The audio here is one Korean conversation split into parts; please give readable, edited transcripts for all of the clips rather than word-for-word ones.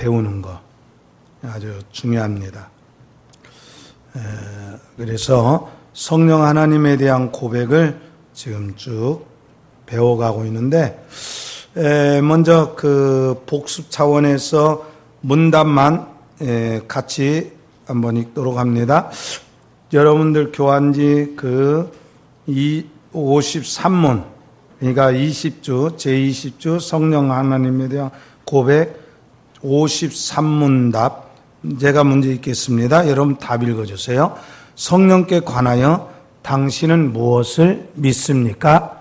배우는 거 아주 중요합니다. 그래서 성령 하나님에 대한 고백을 지금 쭉 배워가고 있는데, 먼저 그 복습 차원에서 문답만 같이 한번 읽도록 합니다. 여러분들 교환지 그 53문, 그러니까 20주, 제20주 성령 하나님에 대한 고백 53문답, 제가 문제 읽겠습니다. 여러분 답 읽어주세요. 성령께 관하여 당신은 무엇을 믿습니까?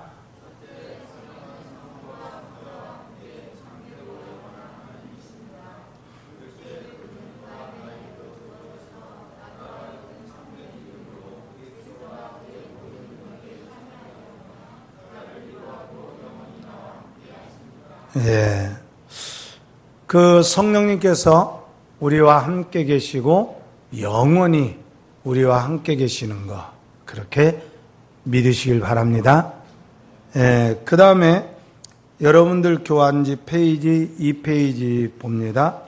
예. 그 성령님께서 우리와 함께 계시고 영원히 우리와 함께 계시는 거, 그렇게 믿으시길 바랍니다. 예. 그 다음에 여러분들 교환지 페이지 2페이지 봅니다.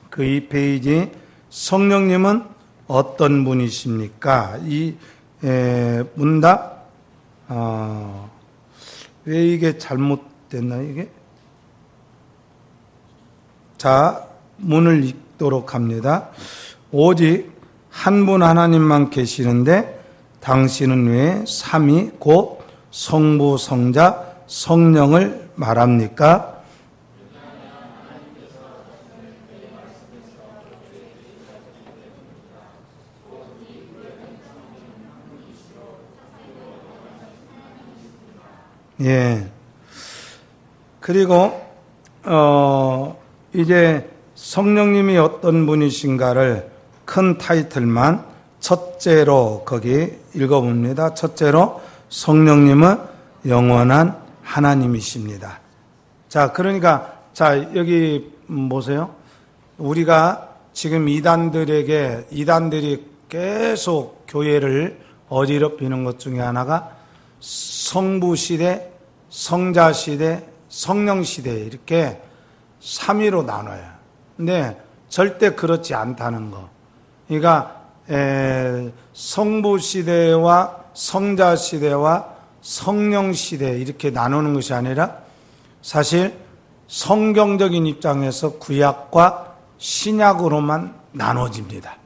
그 2페이지 성령님은 어떤 분이십니까? 이 문답, 왜 이게 잘못됐나 이게? 자, 문을 읽도록 합니다. 오직 한 분 하나님만 계시는데 당신은 왜 삼위 곧 성부, 성자, 성령을 말합니까? 예. 그리고 이제 성령님이 어떤 분이신가를 큰 타이틀만 첫째로 거기 읽어봅니다. 첫째로 성령님은 영원한 하나님이십니다. 자, 그러니까 자, 여기 보세요. 우리가 지금 이단들이 계속 교회를 어지럽히는 것 중에 하나가 성부 시대, 성자 시대, 성령 시대 이렇게 3위로 나눠요. 근데 절대 그렇지 않다는 거. 그러니까 성부 시대와 성자 시대와 성령 시대 이렇게 나누는 것이 아니라 사실 성경적인 입장에서 구약과 신약으로만 나눠집니다.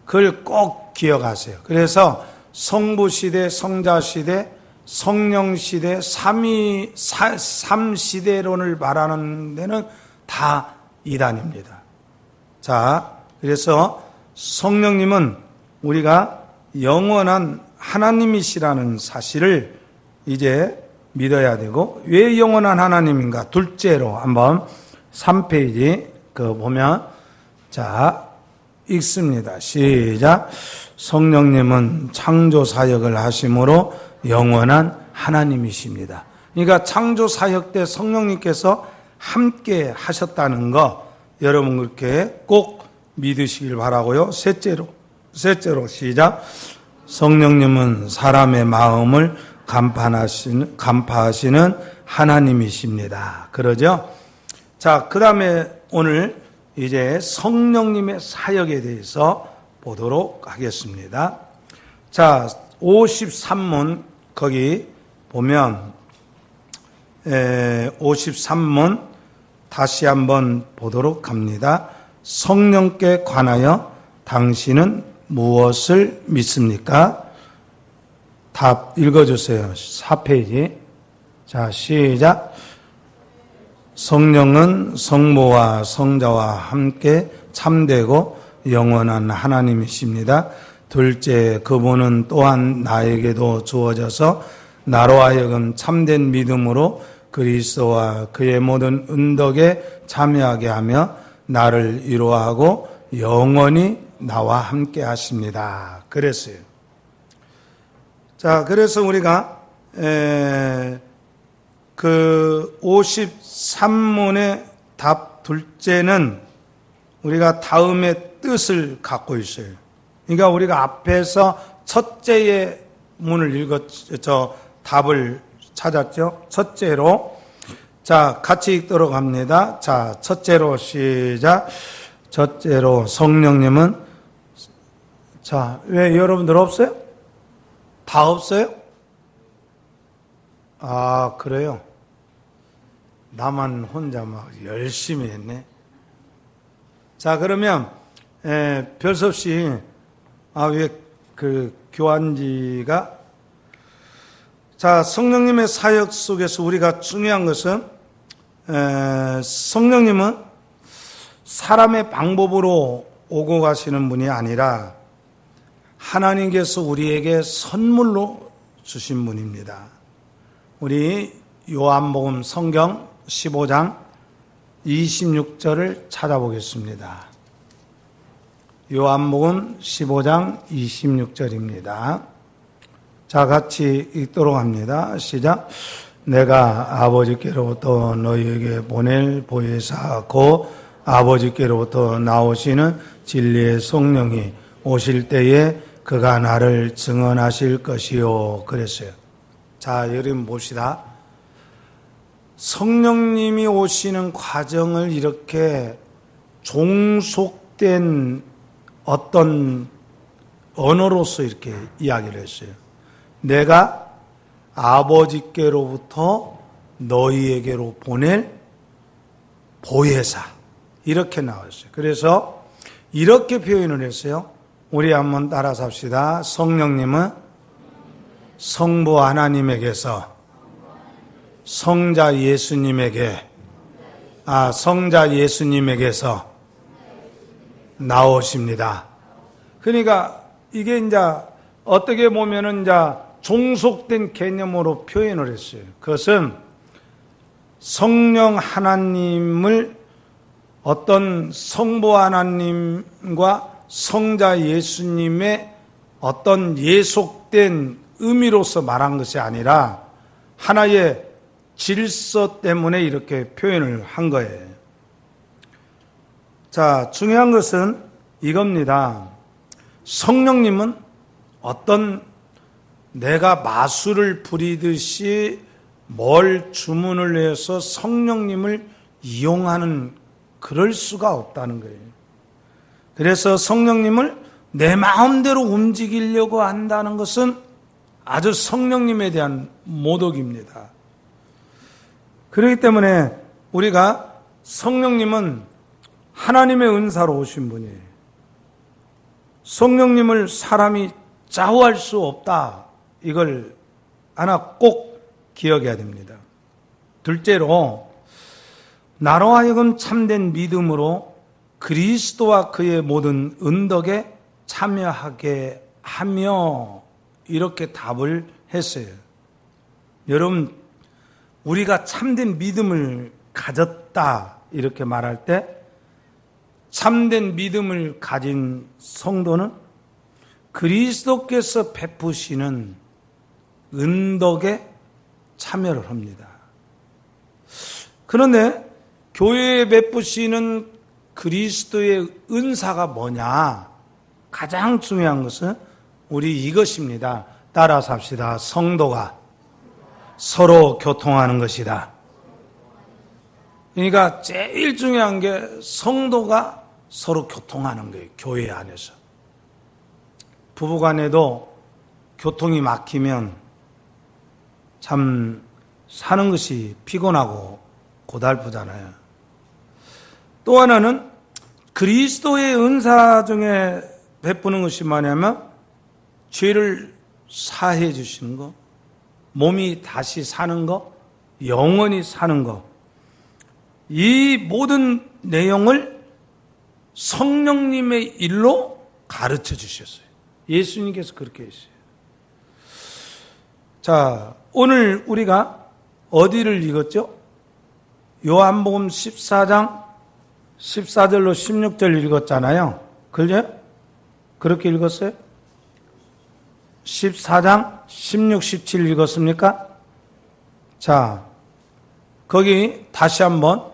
그걸 꼭 기억하세요. 그래서 성부 시대, 성자 시대, 성령 시대, 삼시대론을 말하는 데는 다 이단입니다. 자, 그래서 성령님은 우리가 영원한 하나님이시라는 사실을 이제 믿어야 되고, 왜 영원한 하나님인가? 둘째로 한번 3페이지 그 보면, 자, 읽습니다. 시작. 성령님은 창조 사역을 하심으로 영원한 하나님이십니다. 그러니까 창조 사역 때 성령님께서 함께 하셨다는 거 여러분 그렇게 꼭 믿으시길 바라고요. 셋째로 시작. 성령님은 사람의 마음을 간파하시는 하나님이십니다. 그러죠? 자, 그 다음에 오늘 이제 성령님의 사역에 대해서 보도록 하겠습니다. 자, 53문 거기 보면 53문 다시 한번 보도록 합니다. 성령께 관하여 당신은 무엇을 믿습니까? 답 읽어주세요. 4페이지. 자, 시작. 성령은 성모와 성자와 함께 참되고 영원한 하나님이십니다. 둘째, 그분은 또한 나에게도 주어져서 나로 하여금 참된 믿음으로 그리스도와 그의 모든 은덕에 참여하게 하며 나를 위로하고 영원히 나와 함께 하십니다. 그랬어요. 자, 그래서 우리가 그 53문의 답 둘째는 우리가 다음의 뜻을 갖고 있어요. 그러니까 우리가 앞에서 첫째의 문을 답을 찾았죠. 첫째로, 자, 같이 읽도록 합니다. 자, 첫째로 시작. 첫째로 성령님은, 자, 왜 여러분들 없어요? 다 없어요? 아, 그래요? 나만 혼자 막 열심히 했네. 자, 그러면, 별수 없이, 왜 교환지가, 자, 성령님의 사역 속에서 우리가 중요한 것은, 성령님은 사람의 방법으로 오고 가시는 분이 아니라 하나님께서 우리에게 선물로 주신 분입니다. 우리 요한복음 성경 15장 26절을 찾아보겠습니다. 요한복음 15장 26절입니다. 자, 같이 읽도록 합니다. 시작. 내가 아버지께로부터 너희에게 보낼 보혜사 곧 아버지께로부터 나오시는 진리의 성령이 오실 때에 그가 나를 증언하실 것이요. 그랬어요. 자, 여러분 봅시다. 성령님이 오시는 과정을 이렇게 종속된 어떤 언어로서 이렇게 이야기를 했어요. 내가 아버지께로부터 너희에게로 보낼 보혜사, 이렇게 나왔어요. 그래서 이렇게 표현을 했어요. 우리 한번 따라서 합시다. 성령님은 성부 하나님에게서 성자 예수님에게서 나오십니다. 그러니까 이게 이제 어떻게 보면은 이제 종속된 개념으로 표현을 했어요. 그것은 성령 하나님을 어떤 성부 하나님과 성자 예수님의 어떤 예속된 의미로서 말한 것이 아니라 하나의 질서 때문에 이렇게 표현을 한 거예요. 자, 중요한 것은 이겁니다. 성령님은 어떤 내가 마술을 부리듯이 뭘 주문을 해서 성령님을 이용하는 그럴 수가 없다는 거예요. 그래서 성령님을 내 마음대로 움직이려고 한다는 것은 아주 성령님에 대한 모독입니다. 그렇기 때문에 우리가 성령님은 하나님의 은사로 오신 분이에요. 성령님을 사람이 좌우할 수 없다. 이걸 하나 꼭 기억해야 됩니다. 둘째로 나로 하여금 참된 믿음으로 그리스도와 그의 모든 은덕에 참여하게 하며 이렇게 답을 했어요. 여러분, 우리가 참된 믿음을 가졌다 이렇게 말할 때 참된 믿음을 가진 성도는 그리스도께서 베푸시는 은덕에 참여를 합니다. 그런데 교회에 베푸시는 그리스도의 은사가 뭐냐? 가장 중요한 것은 우리 이것입니다. 따라서 합시다. 성도가 서로 교통하는 것이다. 그러니까 제일 중요한 게 성도가 서로 교통하는 거예요. 교회 안에서. 부부간에도 교통이 막히면 참 사는 것이 피곤하고 고달프잖아요. 또 하나는 그리스도의 은사 중에 베푸는 것이 뭐냐면 죄를 사해 주시는 거, 몸이 다시 사는 거, 영원히 사는 거. 이 모든 내용을 성령님의 일로 가르쳐 주셨어요. 예수님께서 그렇게 했어요. 자, 오늘 우리가 어디를 읽었죠? 요한복음 14장 14절로 16절 읽었잖아요. 그죠? 그렇게 읽었어요? 14장 16, 17 읽었습니까? 자, 거기 다시 한번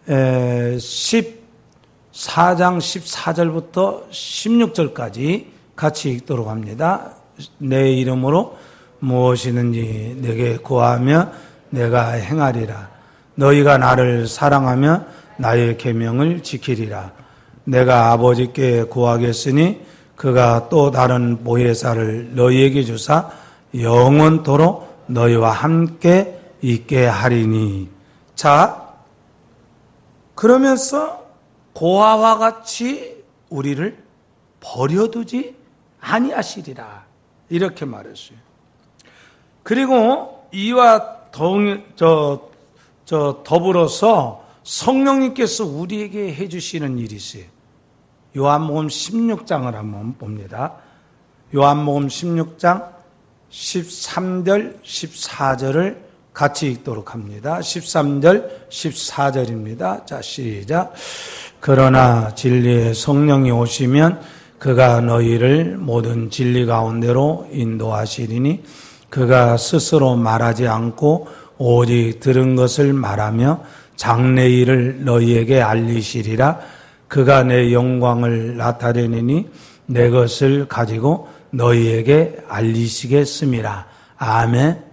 14장 14절부터 16절까지 같이 읽도록 합니다. 내 이름으로 무엇이든지 내게 구하면 내가 행하리라. 너희가 나를 사랑하며 나의 계명을 지키리라. 내가 아버지께 구하겠으니 그가 또 다른 보혜사를 너희에게 주사 영원토록 너희와 함께 있게 하리니. 자, 그러면서 고아와 같이 우리를 버려두지 아니하시리라 이렇게 말했어요. 그리고 이와 더불어서 성령님께서 우리에게 해주시는 일이 있어요. 요한복음 16장을 한번 봅니다. 요한복음 16장 13절 14절을 같이 읽도록 합니다. 13절 14절입니다. 자, 시작. 그러나 진리의 성령이 오시면 그가 너희를 모든 진리 가운데로 인도하시리니 그가 스스로 말하지 않고 오직 들은 것을 말하며 장래일을 너희에게 알리시리라. 그가 내 영광을 나타내니 내 것을 가지고 너희에게 알리시겠음이라. 아멘.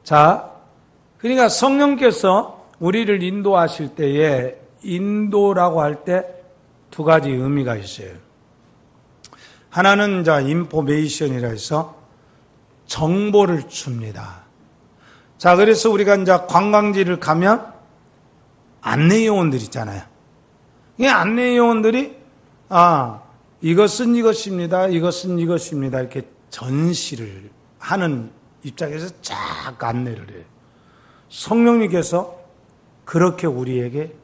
자, 그러니까 성령께서 우리를 인도하실 때에 인도라고 할 때 두 가지 의미가 있어요. 하나는 인포메이션이라 해서 정보를 줍니다. 자, 그래서 우리가 관광지를 가면 안내요원들 있잖아요. 이 안내요원들이 이것은 이것입니다. 이것은 이것입니다. 이렇게 전시를 하는 입장에서 쫙 안내를 해요. 성령님께서 그렇게 우리에게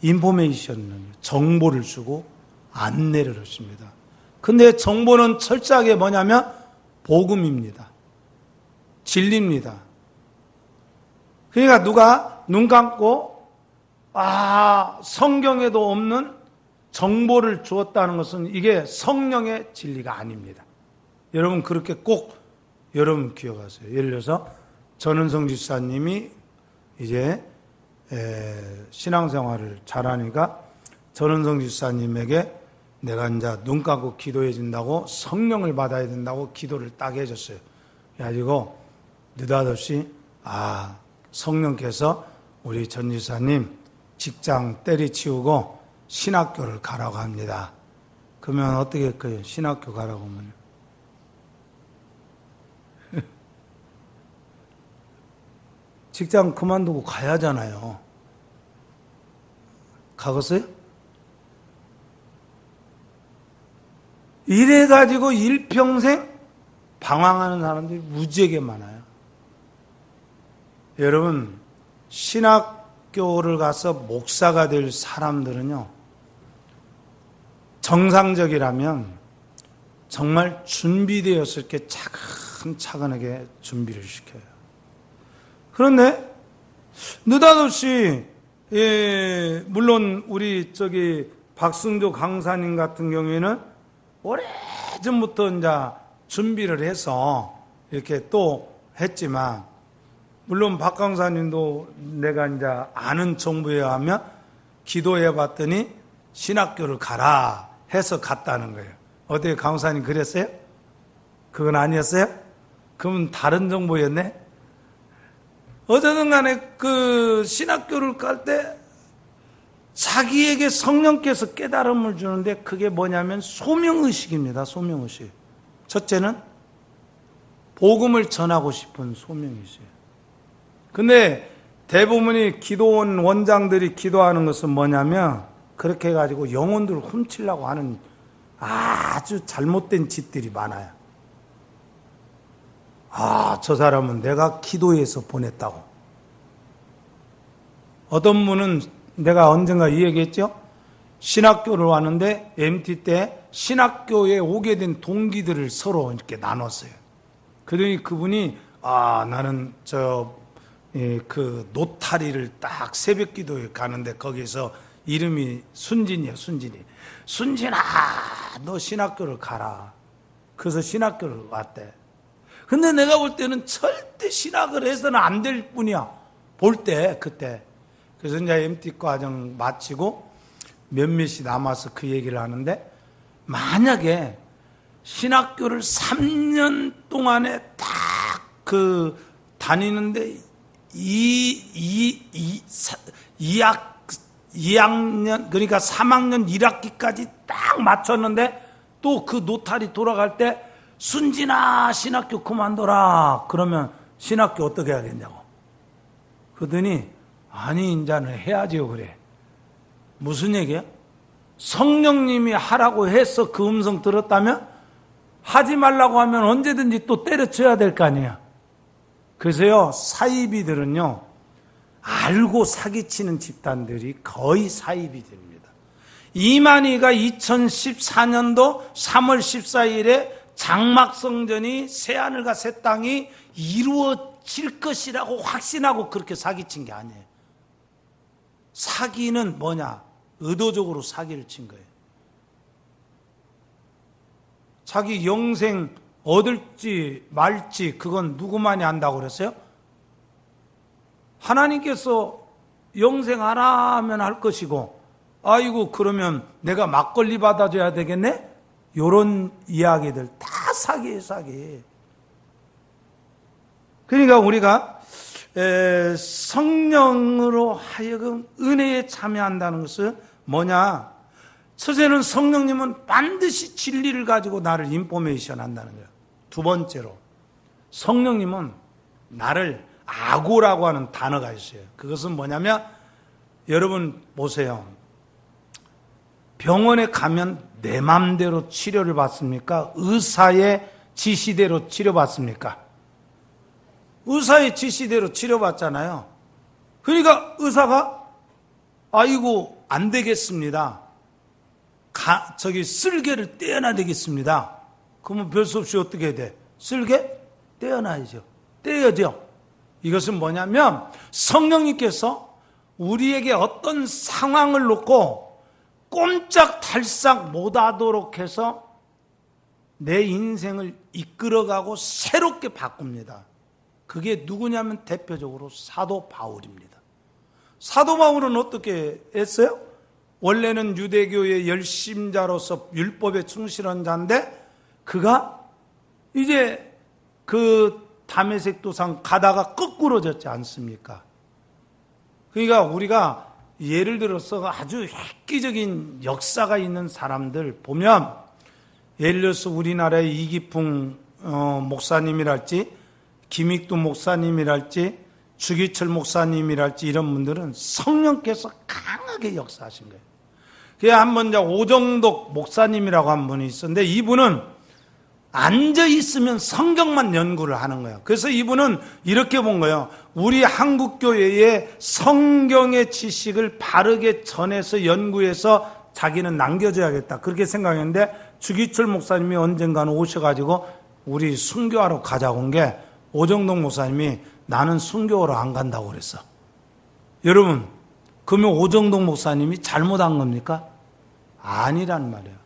인포메이션, 정보를 주고 안내를 하십니다. 근데 정보는 철저하게 뭐냐면 복음입니다. 진리입니다. 그러니까 누가 눈 감고 성경에도 없는 정보를 주었다는 것은 이게 성령의 진리가 아닙니다. 여러분 그렇게 꼭 여러분 기억하세요. 예를 들어서 전은성 집사님이 이제 신앙생활을 잘하니까 전은성 집사님에게 내가 이제 눈 감고 기도해 준다고 성령을 받아야 된다고 기도를 딱 해줬어요. 그래가지고 느닷없이 성령께서 우리 전 집사님 직장 때리치우고 신학교를 가라고 합니다. 그러면 어떻게 할까요? 신학교 가라고 하면 직장 그만두고 가야 하잖아요. 가겠어요? 이래가지고 일평생 방황하는 사람들이 무지하게 많아요. 여러분, 신학교를 가서 목사가 될 사람들은요, 정상적이라면 정말 준비되어서 이렇게 차근차근하게 준비를 시켜요. 그런데 느닷없이 물론 우리 박승조 강사님 같은 경우에는 오래전부터 이제 준비를 해서 이렇게 또 했지만, 물론 박 강사님도 내가 이제 아는 정보에 하면 기도해 봤더니 신학교를 가라 해서 갔다는 거예요. 어때요? 강사님 그랬어요? 그건 아니었어요? 그러면 다른 정보였네? 어쨌든 간에 그 신학교를 갈 때 자기에게 성령께서 깨달음을 주는데 그게 뭐냐면 소명의식입니다. 소명의식. 첫째는 복음을 전하고 싶은 소명이세요. 근데 대부분이 기도원 원장들이 기도하는 것은 뭐냐면 그렇게 해가지고 영혼들을 훔치려고 하는 아주 잘못된 짓들이 많아요. 저 사람은 내가 기도해서 보냈다고. 어떤 분은 내가 언젠가 이 얘기했죠? 신학교를 왔는데 MT 때 신학교에 오게 된 동기들을 서로 이렇게 나눴어요. 그러니 그분이 나는 그 노타리를 딱 새벽 기도에 가는데 거기서 이름이 순진이야, 순진이. 순진아, 너 신학교를 가라. 그래서 신학교를 왔대. 근데 내가 볼 때는 절대 신학을 해서는 안 될 뿐이야. 볼 때, 그때. 그래서 이제 MT 과정 마치고 몇몇이 남아서 그 얘기를 하는데, 만약에 신학교를 3년 동안에 딱 다니는데 2학년, 그러니까 3학년 1학기까지 딱 맞췄는데 또 그 노탈이 돌아갈 때 순진아 신학교 그만둬라. 그러면 신학교 어떻게 하겠냐고. 그러더니 아니 이제는 해야지요. 그래. 무슨 얘기야? 성령님이 하라고 해서 그 음성 들었다면 하지 말라고 하면 언제든지 또 때려쳐야 될 거 아니야. 그래서요, 사이비들은요, 알고 사기치는 집단들이 거의 사이비들입니다. 이만희가 2014년도 3월 14일에 장막성전이 새하늘과 새 땅이 이루어질 것이라고 확신하고 그렇게 사기친 게 아니에요. 사기는 뭐냐? 의도적으로 사기를 친 거예요. 자기 영생 얻을지 말지 그건 누구만이 안다고 그랬어요? 하나님께서 영생하라 하면 할 것이고, 아이고 그러면 내가 막걸리 받아줘야 되겠네? 요런 이야기들 다 사기예요, 사기. 그러니까 우리가 성령으로 하여금 은혜에 참여한다는 것은 뭐냐? 첫째는 성령님은 반드시 진리를 가지고 나를 인포메이션 한다는 거예요. 두 번째로 성령님은 나를 아고라고 하는 단어가 있어요. 그것은 뭐냐면 여러분 보세요. 병원에 가면 내 맘대로 치료를 받습니까? 의사의 지시대로 치료받습니까? 의사의 지시대로 치료받잖아요. 그러니까 의사가 아이고 안 되겠습니다. 쓸개를 떼어놔야 되겠습니다. 그러면 별 수 없이 어떻게 해야 돼? 쓸개 떼어놔야죠. 떼어야죠. 이것은 뭐냐면 성령님께서 우리에게 어떤 상황을 놓고 꼼짝달싹 못하도록 해서 내 인생을 이끌어가고 새롭게 바꿉니다. 그게 누구냐면 대표적으로 사도 바울입니다. 사도 바울은 어떻게 했어요? 원래는 유대교의 열심자로서 율법에 충실한 자인데 그가 이제 그 다메섹 도상 가다가 거꾸로졌지 않습니까? 그러니까 우리가 예를 들어서 아주 획기적인 역사가 있는 사람들 보면 예를 들어서 우리나라의 이기풍 목사님이랄지 김익두 목사님이랄지 주기철 목사님이랄지 이런 분들은 성령께서 강하게 역사하신 거예요. 그게 한번 이제 오정독 목사님이라고 한 분이 있었는데 이분은 앉아 있으면 성경만 연구를 하는 거예요. 그래서 이분은 이렇게 본 거예요. 우리 한국교회에 성경의 지식을 바르게 전해서 연구해서 자기는 남겨줘야겠다. 그렇게 생각했는데 주기철 목사님이 언젠가는 오셔가지고 우리 순교하러 가자고 온 게 오정독 목사님이 나는 순교하러 안 간다고 그랬어. 여러분, 그러면 오정독 목사님이 잘못한 겁니까? 아니란 말이에요.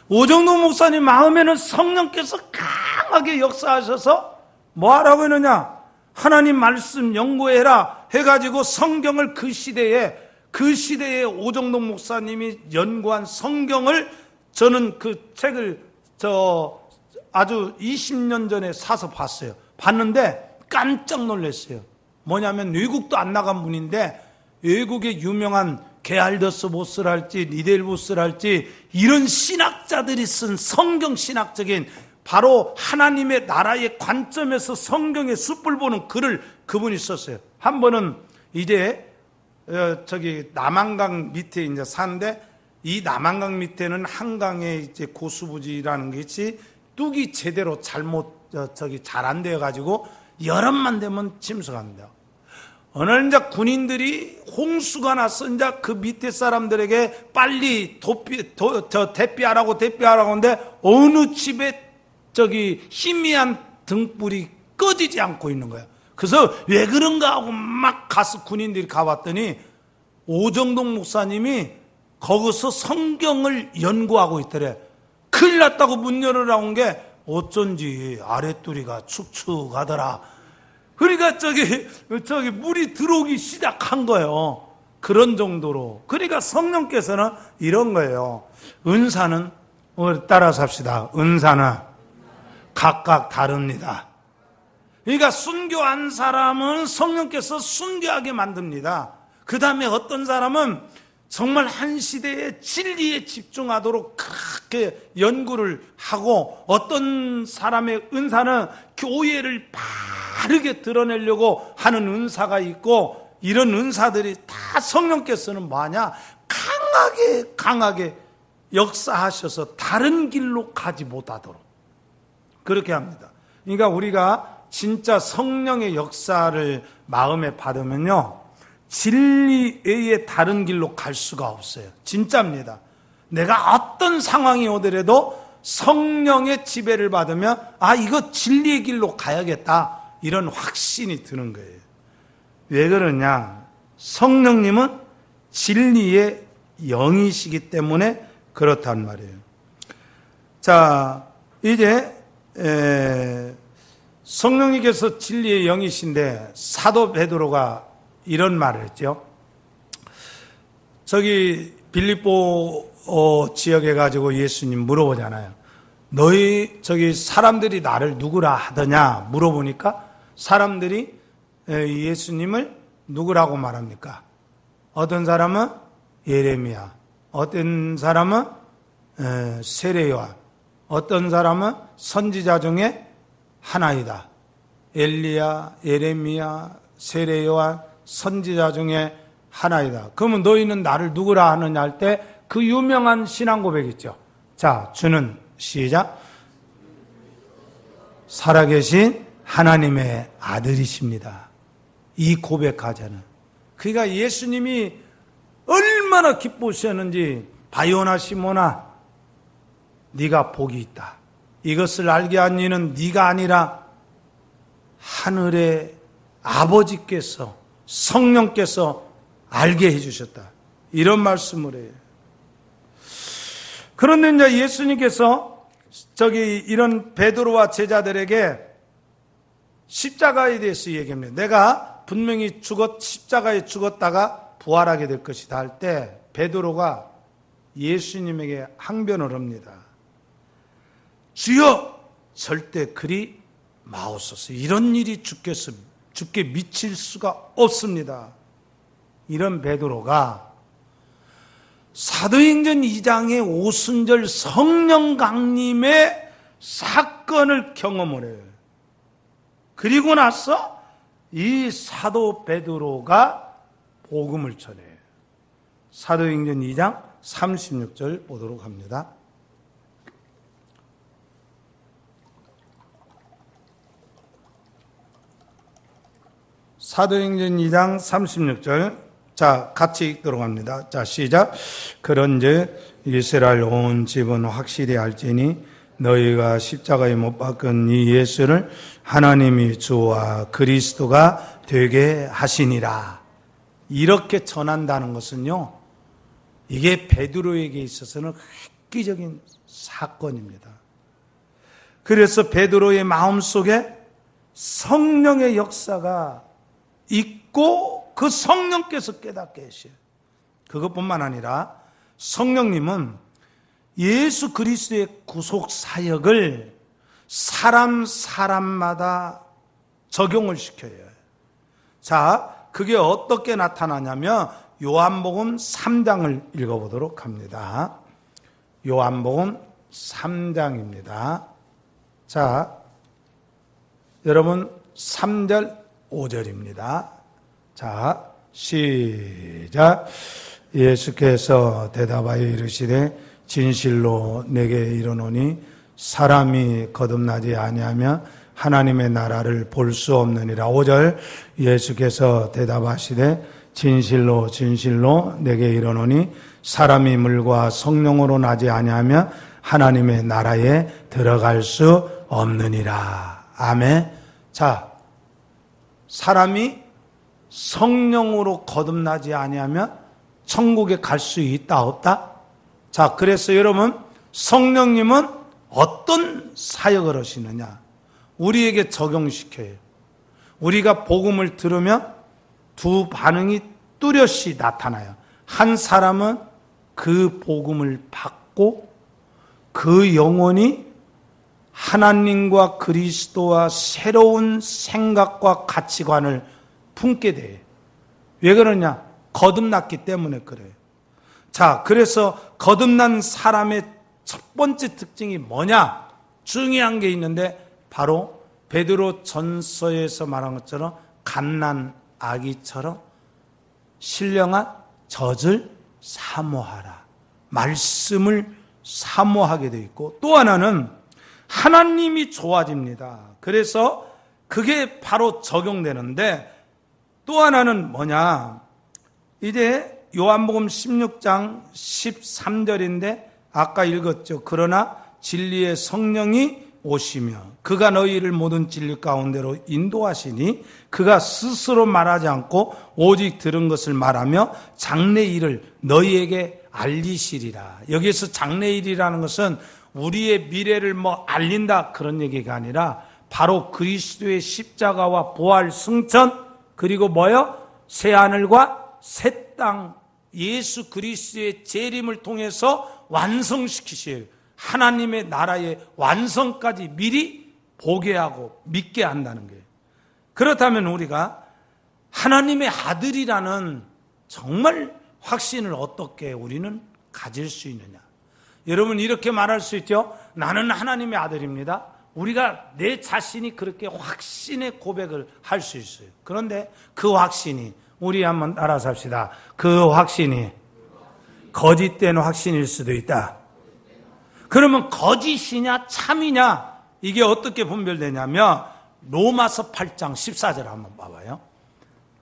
오정독 목사님 마음에는 성령께서 강하게 역사하셔서 뭐 하라고 했느냐? 하나님 말씀 연구해라 해가지고 성경을 그 시대에 오정독 목사님이 연구한 성경을 저는 그 책을 아주 20년 전에 사서 봤어요. 봤는데 깜짝 놀랐어요. 뭐냐면 외국도 안 나간 분인데 외국의 유명한 게알더스 보스랄지 리델보스랄지 이런 신학자들이 쓴 성경 신학적인 바로 하나님의 나라의 관점에서 성경의 숯불 보는 글을 그분이 썼어요. 한 번은 이제 남한강 밑에 이제 사는데 이 남한강 밑에는 한강에 이제 고수부지라는 것이 뚝이 제대로 잘 안 되어 가지고 여름만 되면 침수합니다. 어느 날 이제 군인들이 홍수가 났어. 이제 그 밑에 사람들에게 빨리 대피하라고 하는데 어느 집에 희미한 등불이 꺼지지 않고 있는 거야. 그래서 왜 그런가 하고 막 가서 군인들이 가봤더니 오정독 목사님이 거기서 성경을 연구하고 있더래. 큰일 났다고 문 열으라고 온 게 어쩐지 아랫도리가 축축하더라. 그러니까 물이 들어오기 시작한 거예요. 그런 정도로. 그러니까 성령께서는 이런 거예요. 은사는, 따라서 합시다. 은사는 각각 다릅니다. 그러니까 순교한 사람은 성령께서 순교하게 만듭니다. 그 다음에 어떤 사람은 정말 한 시대의 진리에 집중하도록 그렇게 연구를 하고, 어떤 사람의 은사는 교회를 바르게 드러내려고 하는 은사가 있고, 이런 은사들이 다 성령께서는 뭐하냐? 강하게 역사하셔서 다른 길로 가지 못하도록 그렇게 합니다. 그러니까 우리가 진짜 성령의 역사를 마음에 받으면요, 진리 외에 다른 길로 갈 수가 없어요. 진짜입니다. 내가 어떤 상황이 오더라도 성령의 지배를 받으면 이거 진리의 길로 가야겠다, 이런 확신이 드는 거예요. 왜 그러냐? 성령님은 진리의 영이시기 때문에 그렇단 말이에요. 자, 이제 성령님께서 진리의 영이신데 사도 베드로가 이런 말을 했죠. 저기 빌립보 지역에 가지고 예수님 물어보잖아요. 너희 저기 사람들이 나를 누구라 하더냐 물어보니까 사람들이 예수님을 누구라고 말합니까? 어떤 사람은 예레미야, 어떤 사람은 세례요한, 어떤 사람은 선지자 중에 하나이다. 엘리야, 예레미야, 세례요한, 선지자 중에 하나이다. 그러면 너희는 나를 누구라 하느냐 할 때 그 유명한 신앙 고백 있죠. 자, 주는 시작. 살아계신 하나님의 아들이십니다. 이 고백하자는. 그러니까 예수님이 얼마나 기쁘셨는지, 바요나 시몬아, 네가 복이 있다. 이것을 알게 한 이는 네가 아니라 하늘의 아버지께서, 성령께서 알게 해주셨다. 이런 말씀을 해요. 그런데 이제 예수님께서 이런 베드로와 제자들에게 십자가에 대해서 얘기합니다. 내가 분명히 십자가에 죽었다가 부활하게 될 것이다 할 때 베드로가 예수님에게 항변을 합니다. 주여, 절대 그리 마옵소서. 이런 일이 주께 미칠 수가 없습니다. 이런 베드로가 사도행전 2장의 오순절 성령 강림의 사건을 경험을 해요. 그리고 나서 이 사도 베드로가 복음을 전해요. 사도행전 2장 36절 보도록 합니다. 사도행전 2장 36절. 자, 같이 읽도록 합니다. 자, 시작. 그런즉 이스라엘 온 집은 확실히 알지니 너희가 십자가에 못 박은 이 예수를 하나님이 주와 그리스도가 되게 하시니라. 이렇게 전한다는 것은요, 이게 베드로에게 있어서는 획기적인 사건입니다. 그래서 베드로의 마음속에 성령의 역사가 있고 그 성령께서 깨닫게 하셔요. 그것뿐만 아니라 성령님은 예수 그리스도의 구속 사역을 사람마다 적용을 시켜요. 자, 그게 어떻게 나타나냐면 요한복음 3장을 읽어보도록 합니다. 요한복음 3장입니다. 자, 여러분 3절 5절입니다. 자, 시작. 예수께서 대답하여 이르시되 진실로 내게 이르노니 사람이 거듭나지 아니하면 하나님의 나라를 볼 수 없느니라. 5절. 예수께서 대답하시되 진실로 내게 이르노니 사람이 물과 성령으로 나지 아니하면 하나님의 나라에 들어갈 수 없느니라. 아멘. 자, 사람이 성령으로 거듭나지 아니하면 천국에 갈 수 있다 없다? 자, 그래서 여러분, 성령님은 어떤 사역을 하시느냐? 우리에게 적용시켜요. 우리가 복음을 들으면 두 반응이 뚜렷이 나타나요. 한 사람은 그 복음을 받고 그 영혼이 하나님과 그리스도와 새로운 생각과 가치관을 품게 돼. 왜 그러냐? 거듭났기 때문에 그래요. 자, 그래서 거듭난 사람의 첫 번째 특징이 뭐냐? 중요한 게 있는데 바로 베드로 전서에서 말한 것처럼 갓난 아기처럼 신령한 젖을 사모하라. 말씀을 사모하게 되어 있고, 또 하나는 하나님이 좋아집니다. 그래서 그게 바로 적용되는데, 또 하나는 뭐냐? 이제 요한복음 16장 13절인데 아까 읽었죠. 그러나 진리의 성령이 오시며 그가 너희를 모든 진리 가운데로 인도하시니 그가 스스로 말하지 않고 오직 들은 것을 말하며 장래일을 너희에게 알리시리라. 여기에서 장래일이라는 것은 우리의 미래를 알린다 그런 얘기가 아니라 바로 그리스도의 십자가와 부활 승천, 그리고 뭐요? 새하늘과 새 땅, 예수 그리스도의 재림을 통해서 완성시키실 하나님의 나라의 완성까지 미리 보게 하고 믿게 한다는 거예요. 그렇다면 우리가 하나님의 아들이라는 정말 확신을 어떻게 우리는 가질 수 있느냐? 여러분, 이렇게 말할 수 있죠. 나는 하나님의 아들입니다. 우리가 내 자신이 그렇게 확신의 고백을 할 수 있어요. 그런데 그 확신이, 우리 한번 따라서 합시다. 그 확신이 거짓된 확신일 수도 있다. 그러면 거짓이냐 참이냐, 이게 어떻게 분별되냐면 로마서 8장 14절 한번 봐봐요.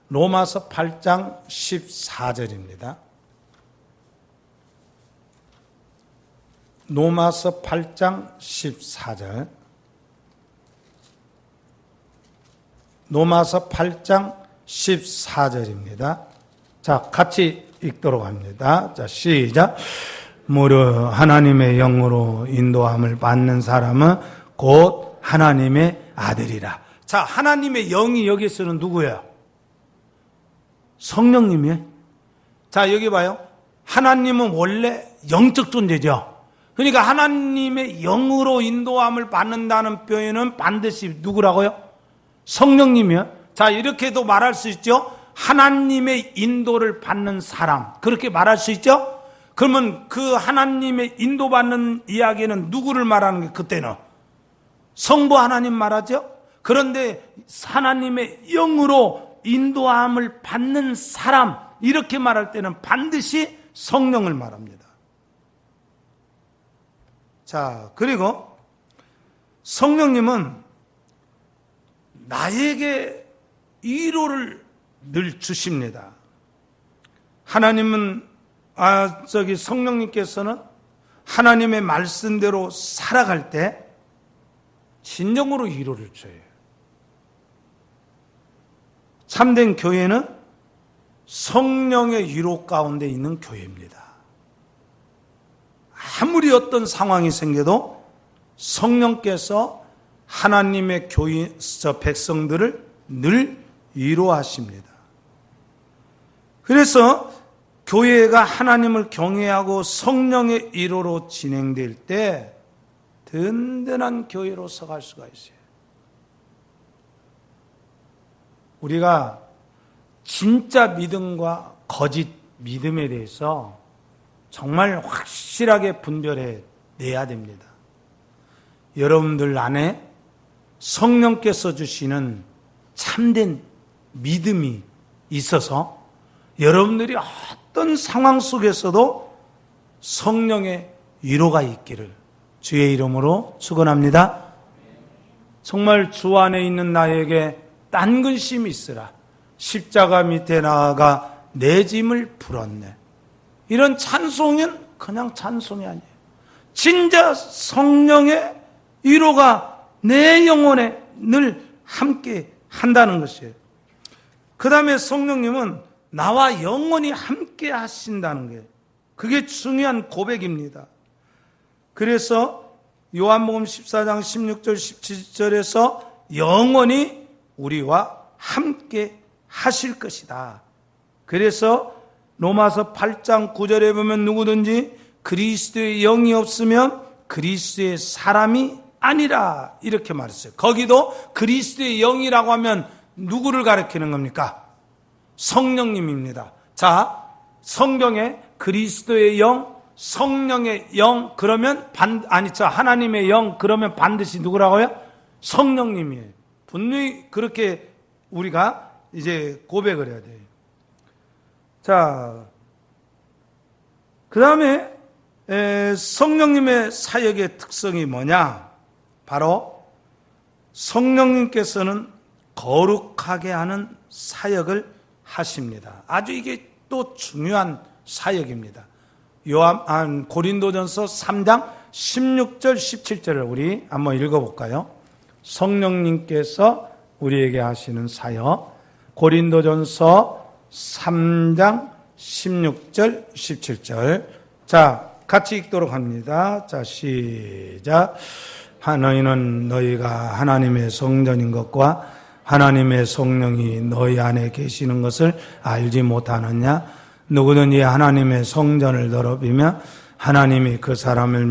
로마서 8장 14절입니다. 로마서 8장 14절. 로마서 8장 14절입니다. 자, 같이 읽도록 합니다. 자, 시작. 무릇 하나님의 영으로 인도함을 받는 사람은 곧 하나님의 아들이라. 자, 하나님의 영이 여기서는 누구예요? 성령님이에요. 자, 여기 봐요. 하나님은 원래 영적 존재죠. 그러니까 하나님의 영으로 인도함을 받는다는 표현은 반드시 누구라고요? 성령님이요. 자, 이렇게도 말할 수 있죠. 하나님의 인도를 받는 사람, 그렇게 말할 수 있죠. 그러면 그 하나님의 인도받는 이야기는 누구를 말하는 게 그때는? 성부 하나님 말하죠. 그런데 하나님의 영으로 인도함을 받는 사람, 이렇게 말할 때는 반드시 성령을 말합니다. 자, 그리고 성령님은 나에게 위로를 늘 주십니다. 하나님은 성령님께서는 하나님의 말씀대로 살아갈 때 진정으로 위로를 줘요. 참된 교회는 성령의 위로 가운데 있는 교회입니다. 아무리 어떤 상황이 생겨도 성령께서 하나님의 백성들을 늘 위로하십니다. 그래서 교회가 하나님을 경외하고 성령의 위로로 진행될 때 든든한 교회로 서갈 수가 있어요. 우리가 진짜 믿음과 거짓 믿음에 대해서 정말 확실하게 분별해 내야 됩니다. 여러분들 안에 성령께서 주시는 참된 믿음이 있어서 여러분들이 어떤 상황 속에서도 성령의 위로가 있기를 주의 이름으로 축원합니다. 정말 주 안에 있는 나에게 딴 근심이 있으라. 십자가 밑에 나아가 내 짐을 풀었네. 이런 찬송은 그냥 찬송이 아니에요. 진짜 성령의 위로가 내 영혼에 늘 함께 한다는 것이에요. 그 다음에 성령님은 나와 영원히 함께 하신다는 게, 그게 중요한 고백입니다. 그래서 요한복음 14장 16절 17절에서 영원히 우리와 함께 하실 것이다. 그래서 로마서 8장 9절에 보면 누구든지 그리스도의 영이 없으면 그리스도의 사람이 아니라 이렇게 말했어요. 거기도 그리스도의 영이라고 하면 누구를 가리키는 겁니까? 성령님입니다. 자, 성경에 그리스도의 영, 성령의 영 그러면 하나님의 영 그러면 반드시 누구라고요? 성령님이에요. 분명히 그렇게 우리가 이제 고백을 해야 돼요. 자, 그 다음에 성령님의 사역의 특성이 뭐냐? 바로 성령님께서는 거룩하게 하는 사역을 하십니다. 아주 이게 또 중요한 사역입니다. 고린도전서 3장 16절 17절을 우리 한번 읽어볼까요? 성령님께서 우리에게 하시는 사역, 고린도전서 3장 16절 17절. 자, 같이 읽도록 합니다. 자, 시작. 너희는 너희가 하나님의 성전인 것과 하나님의 성령이 너희 안에 계시는 것을 알지 못하느냐? 누구든지 하나님의 성전을 더럽히면 하나님이 그 사람을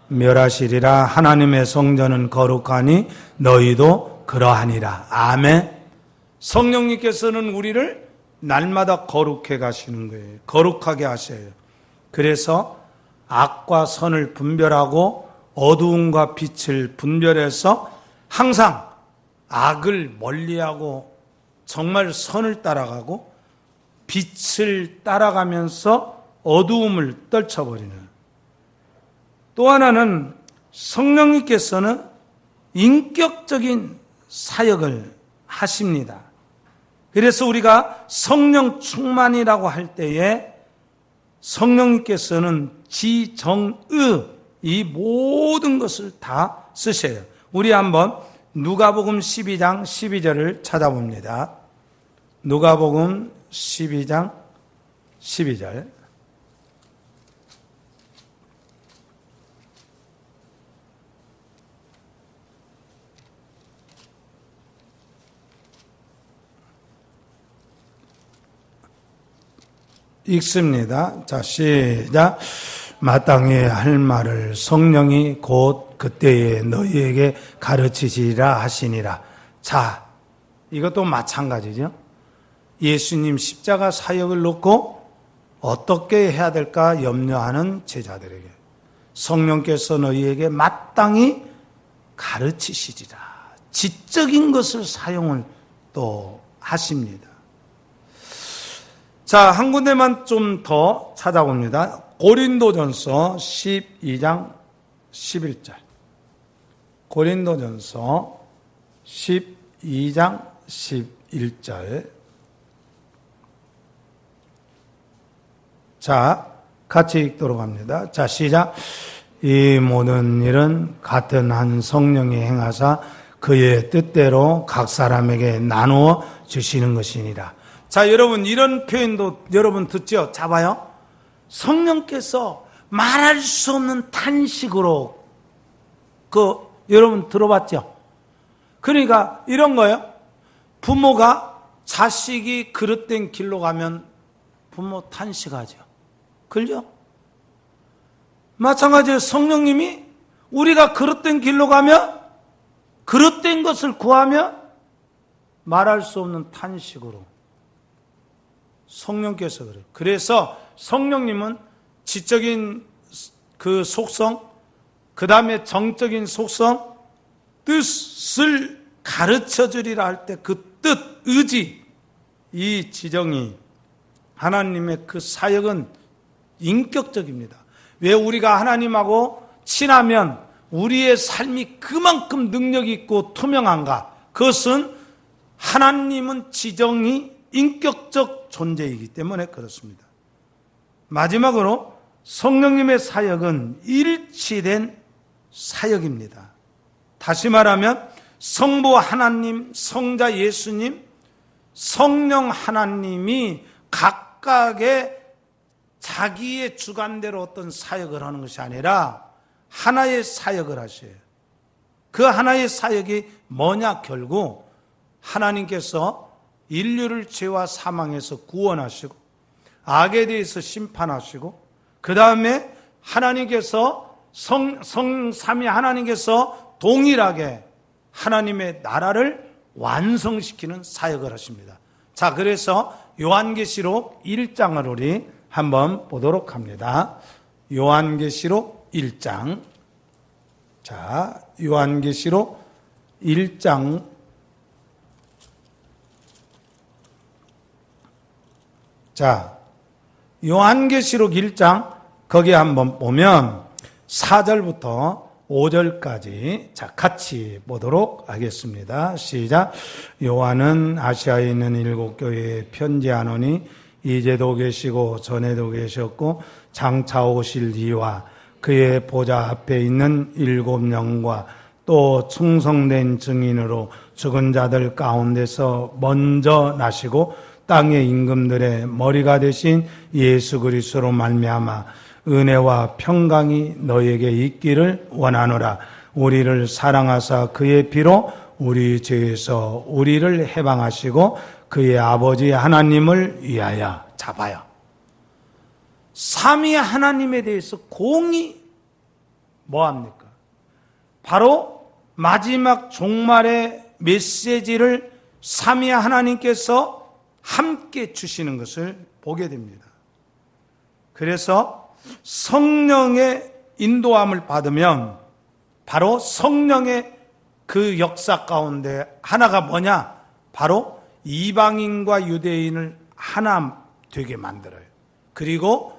멸하시리라. 하나님의 성전은 거룩하니 너희도 그러하니라. 아멘. 성령님께서는 우리를 날마다 거룩해 가시는 거예요. 거룩하게 하셔요. 그래서 악과 선을 분별하고 어두움과 빛을 분별해서 항상 악을 멀리하고 정말 선을 따라가고 빛을 따라가면서 어두움을 떨쳐버리는. 또 하나는 성령님께서는 인격적인 사역을 하십니다. 그래서 우리가 성령 충만이라고 할 때에 성령님께서는 지정의 이 모든 것을 다 쓰셔요. 우리 한번 누가복음 12장 12절을 찾아봅니다. 누가복음 12장 12절. 읽습니다. 자, 시작. 마땅히 할 말을 성령이 곧 그때에 너희에게 가르치시리라 하시니라. 자, 이것도 마찬가지죠. 예수님 십자가 사역을 놓고 어떻게 해야 될까 염려하는 제자들에게 성령께서 너희에게 마땅히 가르치시리라. 지적인 것을 사용을 또 하십니다. 자, 한 군데만 좀 더 찾아봅니다. 고린도전서 12장 11절. 고린도전서 12장 11절. 자, 같이 읽도록 합니다. 자, 시작. 이 모든 일은 같은 한 성령이 행하사 그의 뜻대로 각 사람에게 나누어 주시는 것이니라. 자, 여러분, 이런 표현도 여러분 듣죠? 자, 봐요. 성령께서 말할 수 없는 탄식으로, 여러분 들어봤죠? 그러니까 이런 거예요. 부모가 자식이 그릇된 길로 가면 부모 탄식하죠. 그죠? 마찬가지로 성령님이 우리가 그릇된 길로 가면, 그릇된 것을 구하면 말할 수 없는 탄식으로. 성령께서 그래요. 그래서 성령님은 지적인 그 속성, 그 다음에 정적인 속성, 뜻을 가르쳐 주리라 할 때 그 뜻, 의지, 이 지정이 하나님의 그 사역은 인격적입니다. 왜 우리가 하나님하고 친하면 우리의 삶이 그만큼 능력이 있고 투명한가? 그것은 하나님은 지정이 인격적 존재이기 때문에 그렇습니다. 마지막으로 성령님의 사역은 일치된 사역입니다. 다시 말하면 성부 하나님, 성자 예수님, 성령 하나님이 각각의 자기의 주관대로 어떤 사역을 하는 것이 아니라 하나의 사역을 하셔요. 그 하나의 사역이 뭐냐? 결국 하나님께서 인류를 죄와 사망에서 구원하시고 악에 대해서 심판하시고 그 다음에 하나님께서 삼위 하나님께서 동일하게 하나님의 나라를 완성시키는 사역을 하십니다. 자, 그래서 요한계시록 1장을 우리 한번 보도록 합니다. 요한계시록 1장. 자, 요한계시록 1장. 자, 요한계시록 1장 거기 한번 보면 4절부터 5절까지 자 같이 보도록 하겠습니다. 시작. 요한은 아시아에 있는 7교회에 편지하노니 이제도 계시고 전에도 계셨고 장차 오실 이와 그의 보좌 앞에 있는 7영과 또 충성된 증인으로 죽은 자들 가운데서 먼저 나시고 땅의 임금들의 머리가 되신 예수 그리스도로 말미암아 은혜와 평강이 너에게 있기를 원하노라. 우리를 사랑하사 그의 피로 우리 죄에서 우리를 해방하시고 그의 아버지 하나님을 위하여 잡아요. 삼위 하나님에 대해서 공히 뭐합니까? 바로 마지막 종말의 메시지를 삼위 하나님께서 함께 주시는 것을 보게 됩니다. 그래서 성령의 인도함을 받으면 바로 성령의 그 역사 가운데 하나가 뭐냐? 바로 이방인과 유대인을 하나 되게 만들어요. 그리고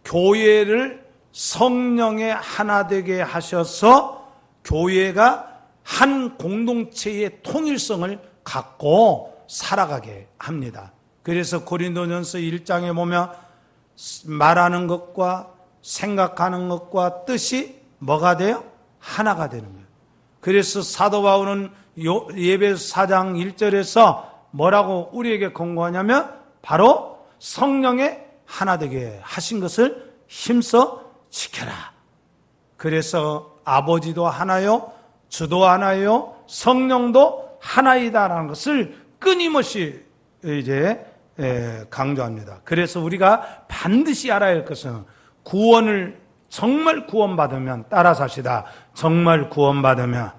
교회를 성령의 하나 되게 하셔서 교회가 한 공동체의 통일성을 갖고 살아가게 합니다. 그래서 고린도전서 1장에 보면 말하는 것과 생각하는 것과 뜻이 뭐가 돼요? 하나가 되는 거예요. 그래서 사도 바울은 예배서 4장 1절에서 뭐라고 우리에게 권고하냐면 바로 성령의 하나 되게 하신 것을 힘써 지켜라. 그래서 아버지도 하나요, 주도 하나요, 성령도 하나이다라는 것을 끊임없이 이제 강조합니다. 그래서 우리가 반드시 알아야 할 것은 구원을 정말 구원받으면 따라서 하시다. 정말 구원받으면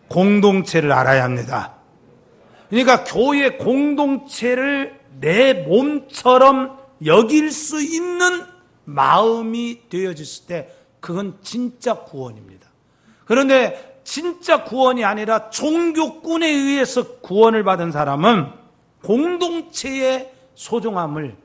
공동체를 알아야 합니다. 그러니까 교회 공동체를 내 몸처럼 여길 수 있는 마음이 되어졌을 때 그건 진짜 구원입니다. 그런데 진짜 구원이 아니라 종교꾼에 의해서 구원을 받은 사람은 공동체의 소중함을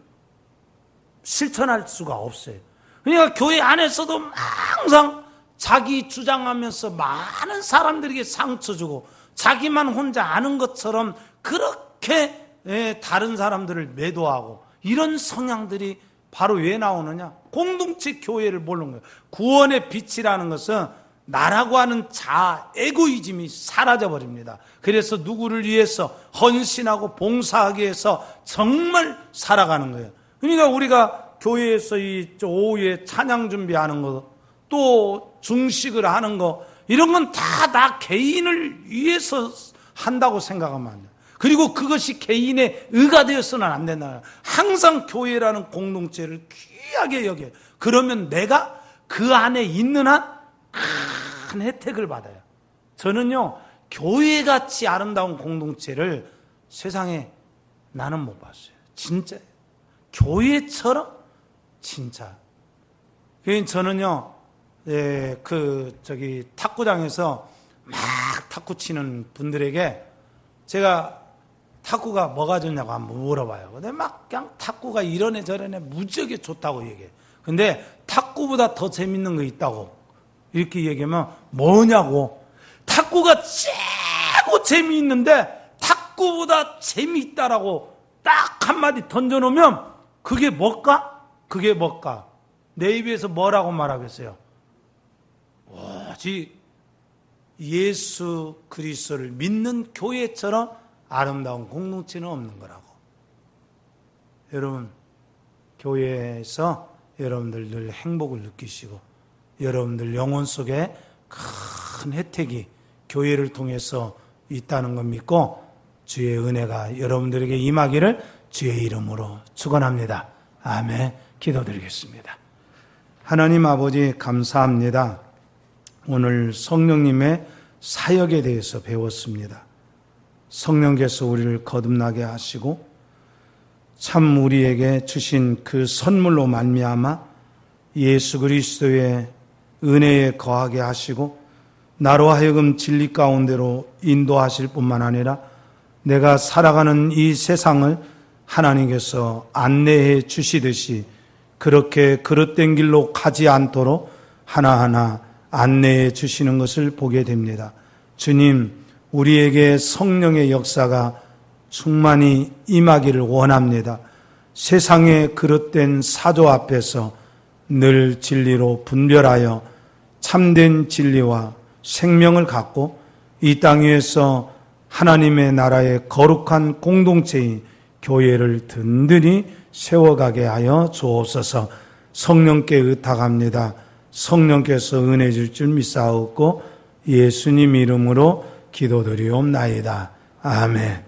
실천할 수가 없어요. 그러니까 교회 안에서도 항상 자기 주장하면서 많은 사람들에게 상처 주고 자기만 혼자 아는 것처럼 그렇게 다른 사람들을 매도하고 이런 성향들이 바로 왜 나오느냐? 공동체 교회를 모르는 거예요. 구원의 빛이라는 것은 나라고 하는 자아, 에고이즘이 사라져버립니다. 그래서 누구를 위해서 헌신하고 봉사하기 위해서 정말 살아가는 거예요. 그러니까 우리가 교회에서 이 오후에 찬양 준비하는 거, 또 중식을 하는 거, 이런 건 다 나 개인을 위해서 한다고 생각하면 안 돼요. 그리고 그것이 개인의 의가 되어서는 안 된다. 항상 교회라는 공동체를 귀하게 여겨요. 그러면 내가 그 안에 있는 한 큰 혜택을 받아요. 저는요, 교회같이 아름다운 공동체를 세상에 나는 못 봤어요. 진짜 교회처럼 진짜. 저는요, 탁구장에서 막 탁구 치는 분들에게 제가 탁구가 뭐가 좋냐고 한번 물어봐요. 근데 막 그냥 탁구가 이러네 저러네 무지하게 좋다고 얘기해요. 근데 탁구보다 더 재밌는 거 있다고 이렇게 얘기하면 뭐냐고. 탁구가 최고 재미있는데 탁구보다 재미있다라고 딱 한마디 던져놓으면 그게 뭘까? 그게 뭘까? 내 입에서 뭐라고 말하겠어요? 오직 예수 그리스도를 믿는 교회처럼 아름다운 공동체는 없는 거라고. 여러분, 교회에서 여러분들 늘 행복을 느끼시고 여러분들 영혼 속에 큰 혜택이 교회를 통해서 있다는 걸 믿고 주의 은혜가 여러분들에게 임하기를 주의 이름으로 축원합니다. 아멘. 기도드리겠습니다. 하나님 아버지 감사합니다. 오늘 성령님의 사역에 대해서 배웠습니다. 성령께서 우리를 거듭나게 하시고 참 우리에게 주신 그 선물로 말미암아 예수 그리스도의 은혜에 거하게 하시고 나로 하여금 진리 가운데로 인도하실 뿐만 아니라 내가 살아가는 이 세상을 하나님께서 안내해 주시듯이 그렇게 그릇된 길로 가지 않도록 하나하나 안내해 주시는 것을 보게 됩니다. 주님, 우리에게 성령의 역사가 충만히 임하기를 원합니다. 세상의 그릇된 사조 앞에서 늘 진리로 분별하여 참된 진리와 생명을 갖고 이 땅 위에서 하나님의 나라의 거룩한 공동체인 교회를 든든히 세워가게 하여 주옵소서. 성령께 의탁합니다. 성령께서 은혜 줄 줄 믿사옵고 예수님 이름으로 기도드리옵나이다. 아멘.